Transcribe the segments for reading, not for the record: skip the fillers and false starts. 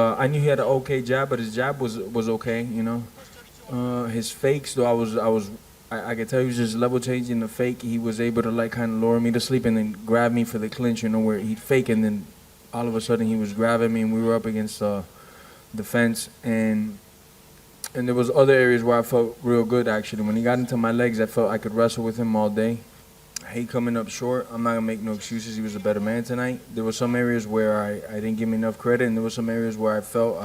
I knew he had an okay jab, but his jab was okay, you know. His fakes, though, I could tell he was just level changing the fake. He was able to like kind of lower me to sleep and then grab me for the clinch, you know, where he'd fake and then all of a sudden he was grabbing me and we were up against the fence. And there was other areas where I felt real good, actually. When he got into my legs, I felt I could wrestle with him all day. I hate coming up short. I'm not going to make no excuses. He was a better man tonight. There were some areas where I didn't give him enough credit, and there were some areas where I felt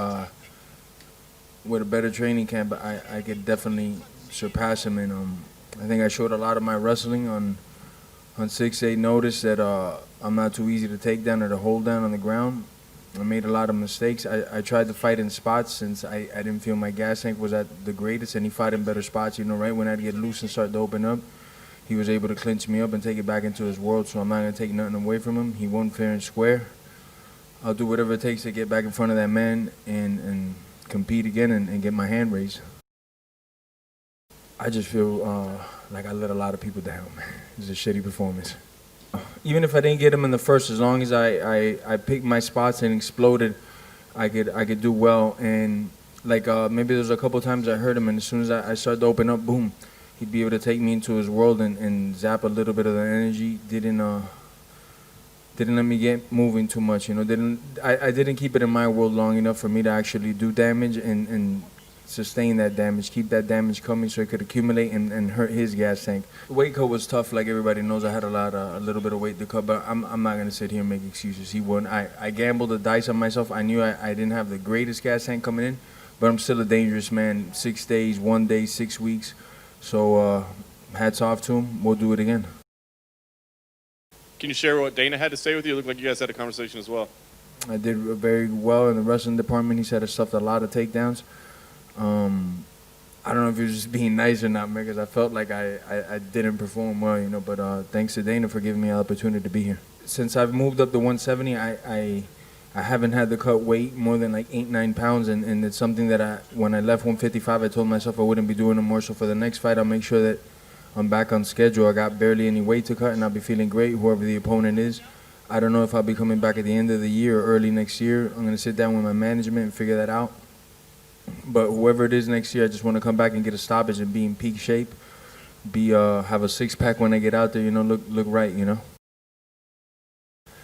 with a better training camp, I could definitely surpass him. And I think I showed a lot of my wrestling on 6-8 notice that I'm not too easy to take down or to hold down on the ground. I made a lot of mistakes. I tried to fight in spots since I didn't feel my gas tank was at the greatest, and he fought in better spots, you know, right when I'd get loose and start to open up. He was able to clinch me up and take it back into his world, so I'm not going to take nothing away from him. He won fair and square. I'll do whatever it takes to get back in front of that man and compete again and get my hand raised. I just feel like I let a lot of people down, man. It was a shitty performance. Even if I didn't get him in the first, as long as I picked my spots and exploded, I could do well. And like maybe there was a couple times I hurt him, and as soon as I started to open up, boom, he'd be able to take me into his world and zap a little bit of the energy. Didn't let me get moving too much, you know. I didn't keep it in my world long enough for me to actually do damage and sustain that damage, keep that damage coming so it could accumulate and hurt his gas tank. The weight cut was tough, like everybody knows. I had a little bit of weight to cut, but I'm not gonna sit here and make excuses. He won. I gambled the dice on myself. I knew I didn't have the greatest gas tank coming in, but I'm still a dangerous man. 6 days, 1 day, 6 weeks. So hats off to him. We'll do it again. Can you share what Dana had to say with you? It looked like you guys had a conversation as well. I did very well in the wrestling department. He said I stuffed a lot of takedowns. I don't know if he was just being nice or not, man, because I felt like I didn't perform well, you know, but thanks to Dana for giving me an opportunity to be here. Since I've moved up to 170, I haven't had to cut weight more than like 8-9 pounds, and it's something that when I left 155, I told myself I wouldn't be doing no more. So for the next fight, I'll make sure that I'm back on schedule. I got barely any weight to cut, and I'll be feeling great, whoever the opponent is. I don't know if I'll be coming back at the end of the year or early next year. I'm going to sit down with my management and figure that out. But whoever it is next year, I just want to come back and get a stoppage and be in peak shape, have a six-pack when I get out there, you know, look right, you know.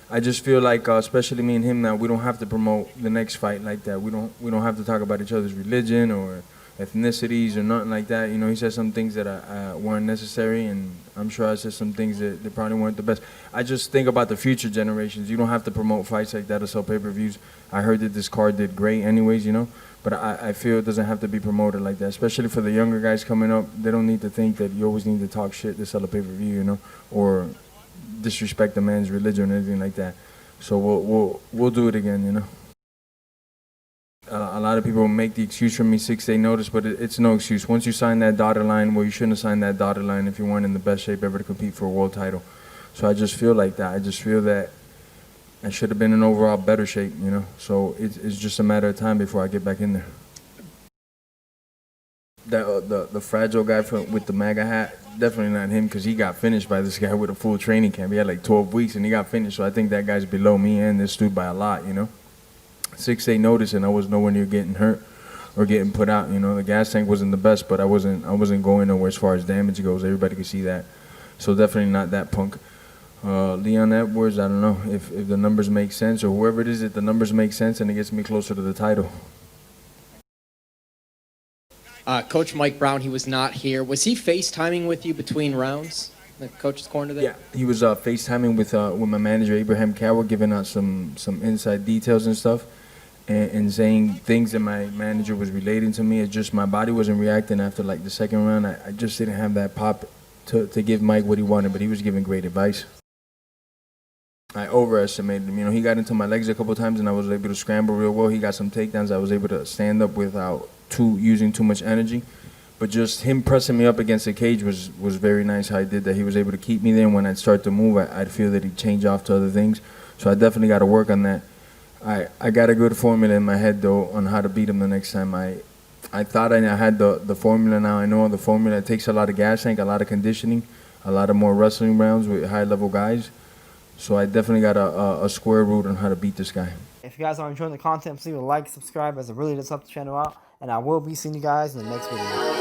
I just feel like, especially me and him now, we don't have to promote the next fight like that. We don't have to talk about each other's religion or ethnicities or nothing like that. You know, he said some things that weren't necessary, and I'm sure I said some things that probably weren't the best. I just think about the future generations. You don't have to promote fights like that or sell pay-per-views. I heard that this card did great anyways, you know, but I feel it doesn't have to be promoted like that, especially for the younger guys coming up. They don't need to think that you always need to talk shit to sell a pay-per-view, you know, or disrespect the man's religion or anything like that. So we'll do it again, you know. A lot of people make the excuse for me 6-day notice, but it's no excuse. Once you sign that dotted line, well, you shouldn't have signed that dotted line if you weren't in the best shape ever to compete for a world title. So I just feel like that. I just feel that I should have been in overall better shape, you know. So it's just a matter of time before I get back in there. The fragile guy with the MAGA hat, definitely not him, because he got finished by this guy with a full training camp. He had like 12 weeks and he got finished. So I think that guy's below me and this dude by a lot, you know. 6-day notice and I was nowhere near getting hurt or getting put out, you know. The gas tank wasn't the best, but I wasn't going nowhere as far as damage goes. Everybody could see that. So definitely not that punk. Leon Edwards, I don't know if the numbers make sense, or whoever it is, if the numbers make sense and it gets me closer to the title. Coach Mike Brown, he was not here. Was he FaceTiming with you between rounds, the coach's corner there? Yeah, he was FaceTiming with my manager, Abraham Cowell, giving out some inside details and stuff, and saying things that my manager was relating to me. It's just my body wasn't reacting after like the second round. I just didn't have that pop to give Mike what he wanted, but he was giving great advice. I overestimated him. You know, he got into my legs a couple times and I was able to scramble real well. He got some takedowns. I was able to stand up without using too much energy. But just him pressing me up against the cage was very nice how he did that. He was able to keep me there, and when I'd start to move, I'd feel that he'd change off to other things. So I definitely got to work on that. I got a good formula in my head, though, on how to beat him the next time. I thought I had the formula. Now I know the formula. It takes a lot of gas tank, a lot of conditioning, a lot of more wrestling rounds with high-level guys. So I definitely got a square root on how to beat this guy. If you guys are enjoying the content, please leave a like, subscribe, as it really does help the channel out. And I will be seeing you guys in the next video.